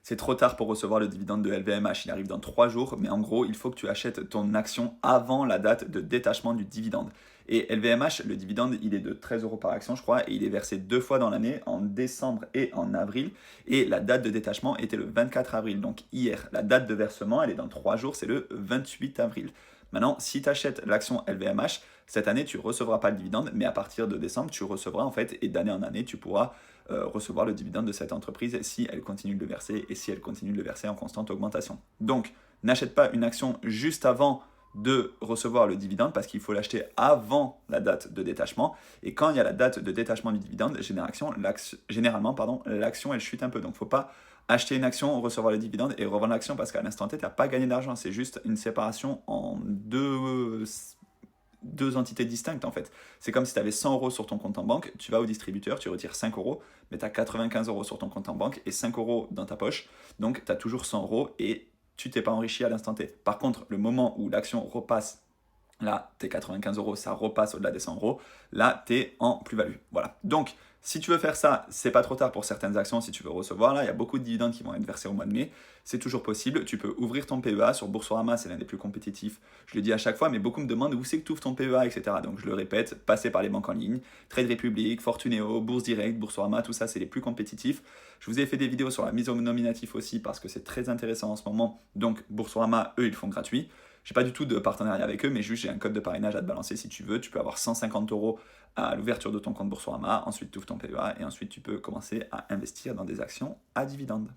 c'est trop tard pour recevoir le dividende de LVMH, il arrive dans 3 jours, mais en gros, il faut que tu achètes ton action avant la date de détachement du dividende. Et LVMH, le dividende, il est de 13 euros par action, je crois, et il est versé 2 fois dans l'année, en décembre et en avril. Et la date de détachement était le 24 avril, donc hier. La date de versement, elle est dans 3 jours, c'est le 28 avril. Maintenant, si tu achètes l'action LVMH, cette année, tu ne recevras pas le dividende, mais à partir de décembre, tu recevras en fait, et d'année en année, tu pourras recevoir le dividende de cette entreprise si elle continue de le verser et si elle continue de le verser en constante augmentation. Donc, n'achète pas une action juste avant de recevoir le dividende parce qu'il faut l'acheter avant la date de détachement. Et quand il y a la date de détachement du dividende, généralement, l'action elle chute un peu. Donc, il ne faut pas acheter une action, recevoir le dividende et revendre l'action parce qu'à l'instant T, tu n'as pas gagné d'argent. C'est juste une séparation en deux entités distinctes en fait. C'est comme si tu avais 100 euros sur ton compte en banque, tu vas au distributeur, tu retires 5 euros, mais tu as 95 euros sur ton compte en banque et 5 euros dans ta poche. Donc tu as toujours 100 euros et tu t'es pas enrichi à l'instant T. Par contre, le moment où l'action repasse, là, tes 95 euros, ça repasse au-delà des 100 euros, là, tu es en plus-value. Voilà. Donc, si tu veux faire ça, c'est pas trop tard pour certaines actions si tu veux recevoir. Là, il y a beaucoup de dividendes qui vont être versés au mois de mai. C'est toujours possible. Tu peux ouvrir ton PEA sur Boursorama, c'est l'un des plus compétitifs. Je le dis à chaque fois, mais beaucoup me demandent où c'est que tu ouvres ton PEA, etc. Donc, je le répète, passez par les banques en ligne, Trade Republic, Fortuneo, Bourse Direct, Boursorama, tout ça, c'est les plus compétitifs. Je vous ai fait des vidéos sur la mise au nominatif aussi parce que c'est très intéressant en ce moment. Donc, Boursorama, eux, ils le font gratuit. J'ai pas du tout de partenariat avec eux, mais juste j'ai un code de parrainage à te balancer si tu veux. Tu peux avoir 150 euros à l'ouverture de ton compte Boursorama, ensuite tu ouvres ton PEA et ensuite tu peux commencer à investir dans des actions à dividendes.